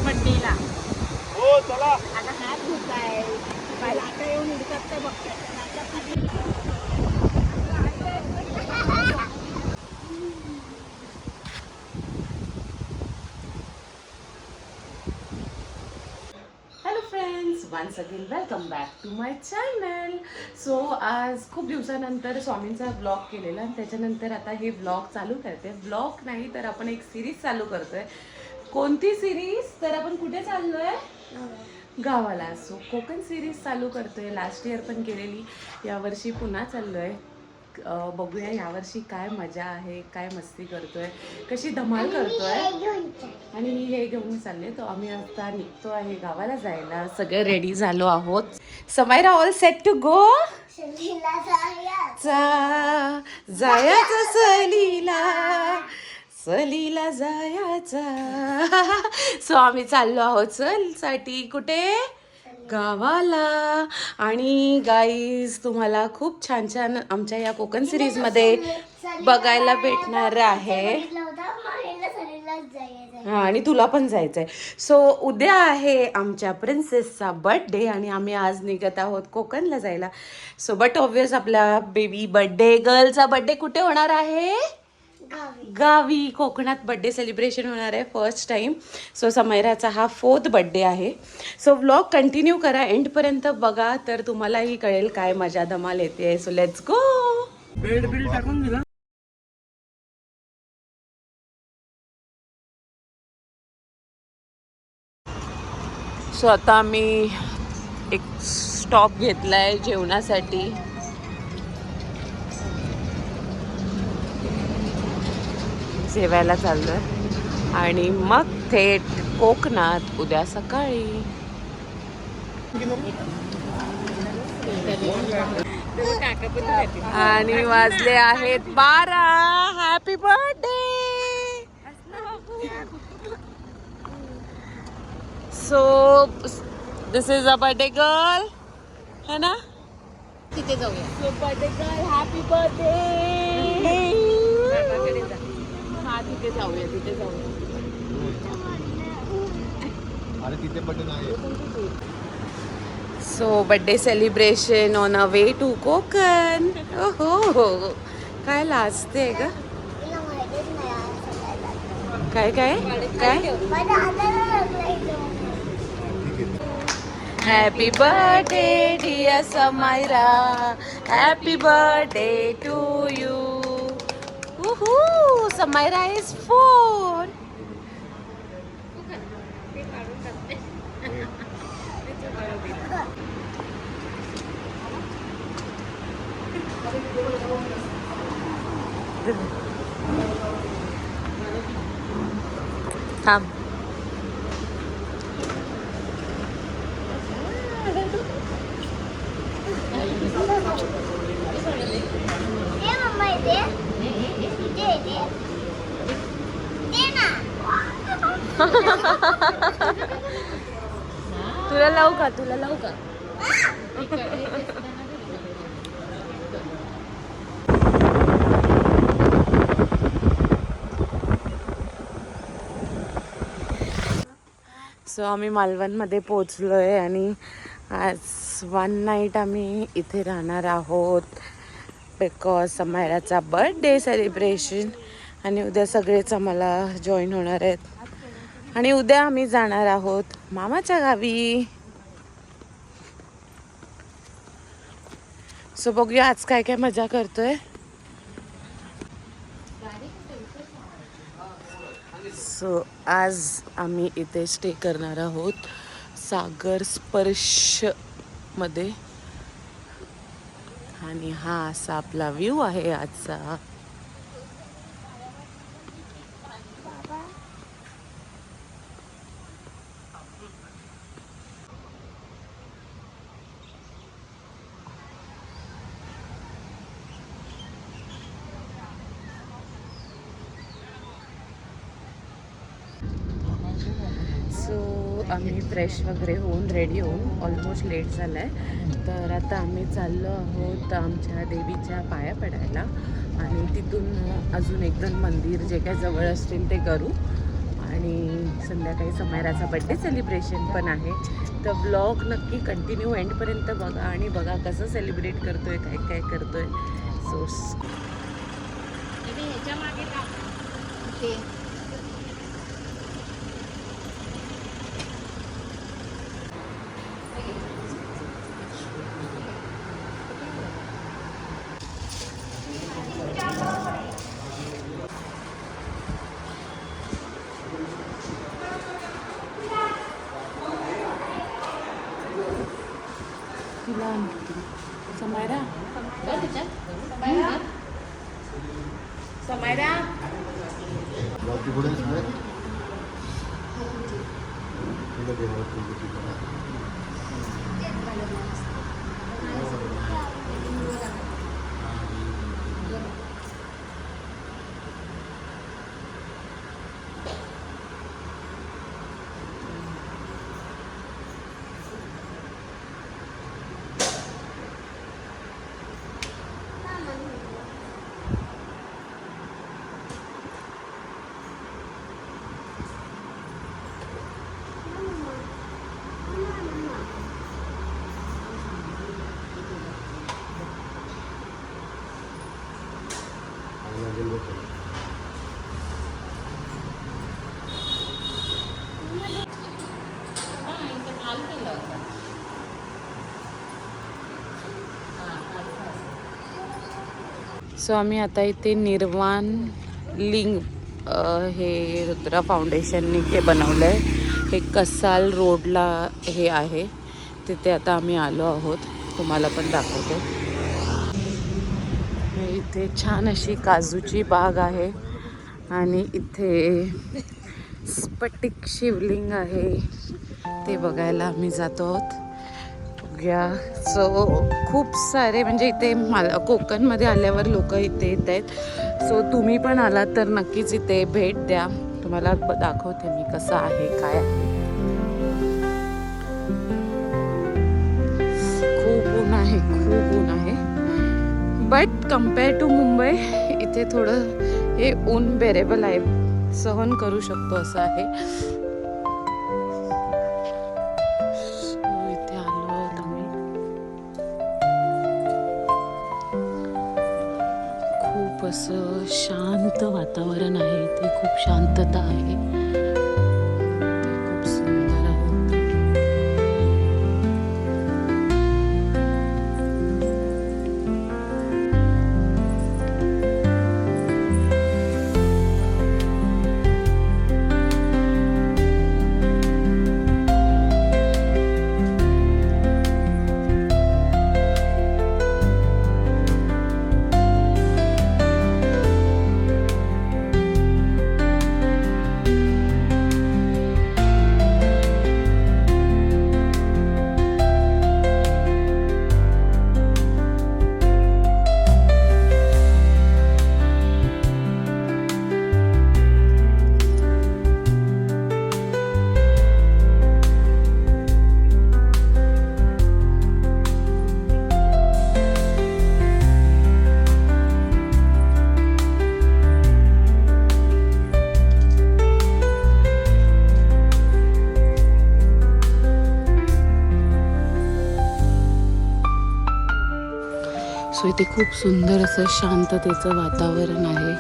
बड्डेला. हो चला. आता हात धुताय बायला आता येऊन उडतात ते बघते. Hello friends, once again welcome back to my channel. So आज खूप दिवसानंतर स्वामींचा ब्लॉग केलेला आणि त्याच्यानंतर आता हे ब्लॉग चालू करते. ब्लॉग नाही तर आपण एक सिरीज चालू करतोय. कोणती सिरीज? तर आपण कुठे चाललोय? गावाला. सो कोकण सिरीज चालू करतोय. लास्ट इयर पण केलेली, यावर्षी पुन्हा चाललोय. बघूया यावर्षी काय मजा आहे, काय मस्ती करतोय, कशी धमाल करतोय. आणि हे घेऊन चालले. तो आम्ही आता निघतो आहे गावाला जायला. सगळे रेडी झालो आहोत. Samaira all set to go. जायचं सहलीला जायचा. सो आम्ही चाललो आहोत सहलीसाठी. कुठे? गावाला. आणि गाईज तुम्हाला खूप छान छान आमच्या या कोकण सिरीज मध्ये बघायला भेटणार आहे. आणि तुला पण जायचंय. सो उद्या आहे आमच्या प्रिन्सेसचा बर्थडे आणि आम्ही आज निघत आहोत कोकणला जायला. सो बट ऑब्वियस आपला बेबी बर्थडे गर्लचा बर्थडे कुठे होणार आहे? गावी. कोकणात बर्थडे सेलिब्रेशन होणार आहे फर्स्ट टाइम. सो समैराचा हा 4th बर्थडे आहे. सो व्लॉग कंटिन्यू करा, एंडपर्यंत बघा तर तुम्हालाही कळेल काय मजा धमाल येते. So let's go. Bed bill टाकून दिला. सो आता आम्ही एक स्टॉप घेतलाय जेवणासाठी. जेवायला चाललोय आणि मग थेट कोकणात उद्या सकाळी. आणि वाजले आहेत 12. Happy birthday. So this is a birthday girl, है ना? तिथे जाऊया. So birthday girl, happy birthday. हा तिथे जाऊया, तिथे जाऊया. अरे तिथे बटन आहे. So birthday celebration on a way to Konkan. ओहो, काय लाजते ग? काय काय काय? Happy birthday dear Samaira. Happy birthday to you. Samaira is 4. थांब. तुला लावू का? तुला लावू का? सो आम्ही मालवणमध्ये पोचलोय आणि आज 1 नाईट आम्ही इथे राहणार आहोत बिकॉज समायराचा बर्थडे सेलिब्रेशन. आणि उद्या सगळेच आम्हाला जॉईन होणार आहेत. आणि उद्या आम्ही जाणार आहोत मामाच्या गावी. सो बघूया आज काय काय मजा करतोय. सो आज आम्ही इथे स्टे करणार आहोत सागर स्पर्श मध्ये. आणि हा असा आपला व्ह्यू आहे आजचा. सो आम्ही फ्रेश वगैरे होऊन रेडी होऊन ऑलमोस्ट लेट झाला आहे. तर आता आम्ही चाललो आहोत आमच्या देवीच्या पाया पडायला आणि तिथून अजून 1-2 मंदिर जे काय जवळ असतील ते करू. आणि संध्याकाळी समायराचा बड्डे सेलिब्रेशन पण आहे. तर ब्लॉग नक्की कंटिन्यू एंडपर्यंत बघा आणि बघा कसं सेलिब्रेट करतोय, काय काय करतोय. सो ह्याच्या मागे ते तिला समायरा समायरा बाकी पुढे सो आम्ही आता इथे निर्वाण लिंग हे रुद्रा फाउंडेशननी ते बनवलं आहे. हे कसाल रोडला हे आहे, तिथे आता आम्ही आलो आहोत. तुम्हाला पण दाखवतो. इथे छान अशी काजूची बाग आहे आणि इथे स्फटिक शिवलिंग आहे, ते बघायला आम्ही जातो आहोत. सो खूप सारे म्हणजे इथे कोकणमध्ये आल्यावर लोक इथे येत आहेत. सो तुम्ही पण आलात तर नक्कीच इथे भेट द्या. तुम्हाला दाखवते मी कसं आहे, काय आहे. खूप ऊन आहे, खूप ऊन आहे. बट कम्पेअर टू मुंबई इथे थोडं हे ऊन बेरेबल आहे, सहन करू शकतो असं आहे. असं शांत वातावरण आहे इथे, खूप शांतता आहे, खूप सुंदर आहे. सो इथे खूप सुंदर असं शांततेचं वातावरण आहे.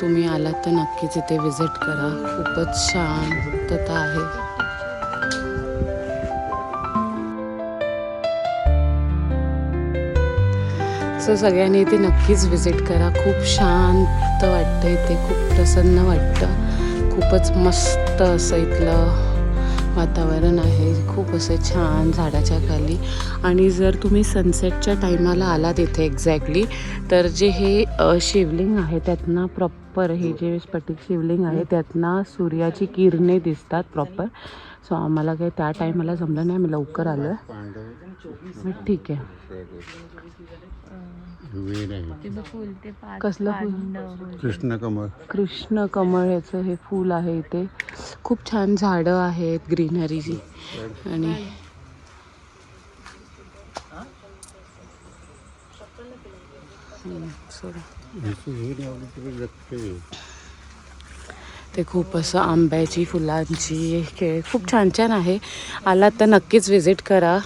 तुम्ही आलात तर नक्कीच इथे विजिट करा. खूपच शांतता आहे. सो सगळ्यांनी इथे नक्कीच विजिट करा. खूप शांत वाटतं इथे, खूप प्रसन्न वाटतं. खूपच मस्त असं इथलं वातावरण आहे. खूप असं छान झाडाच्या खाली. आणि जर तुम्ही सनसेटच्या टायमाला आलात इथे एक्झॅक्टली, तर जे हे शिवलिंग आहे त्यातनं प्रॉपर, हे जे स्फटिक शिवलिंग आहे त्यातनं सूर्याची किरणे दिसतात प्रॉपर. सो आम्हाला काही त्या टायमाला जमलं नाही, आम्ही लवकर आलो आहे. ठीक आहे. कसलं फुल? कृष्णकमळ. कृष्णकमळ ह्याचं हे फूल आहे इथे. खूप छान झाडं आहेत, ग्रीनरीची. आणि ते खूप असं आंब्याची फुलांची खेळ खूप छान छान आहे. आलात तर नक्कीच व्हिजिट करा.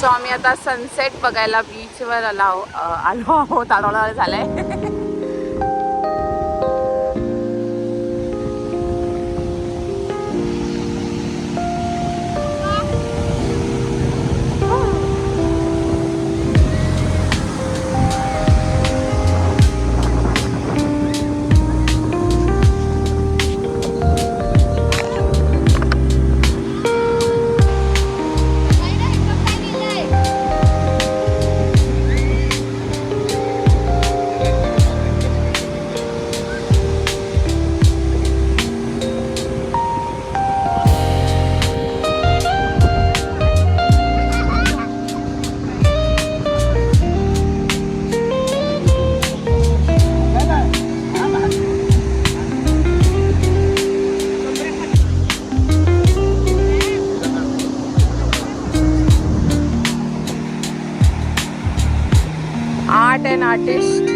सो आम्ही आता सनसेट बघायला बीचवर आलो आहोत. आढळला झालंय. Art and artist.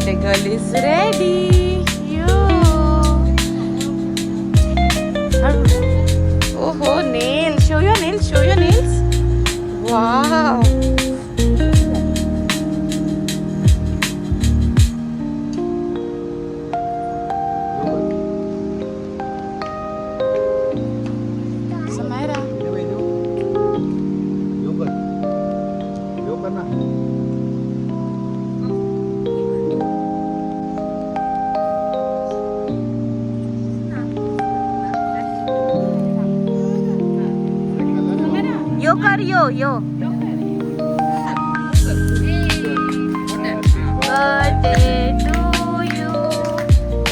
The girl is ready. Yo. Oh, nails. Show your nails. Show your nails. Wow. Samara. Yogurt na. Yo. Birthday to you.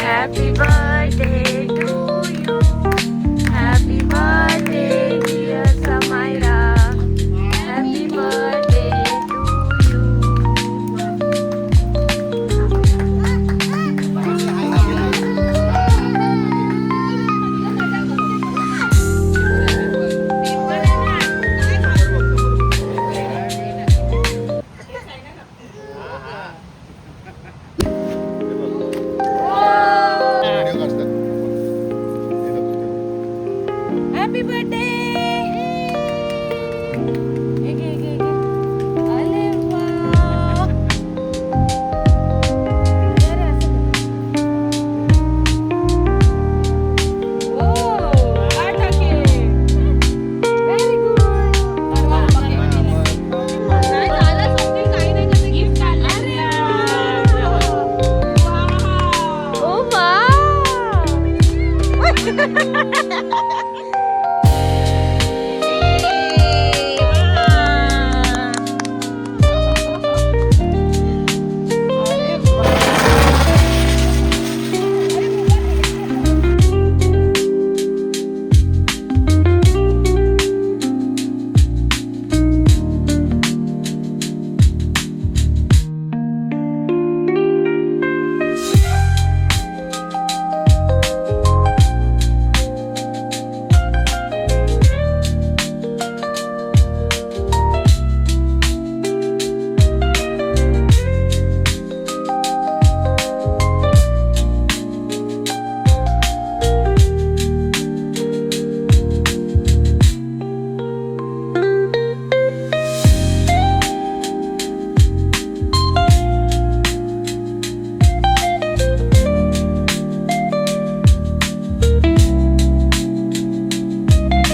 Happy birthday to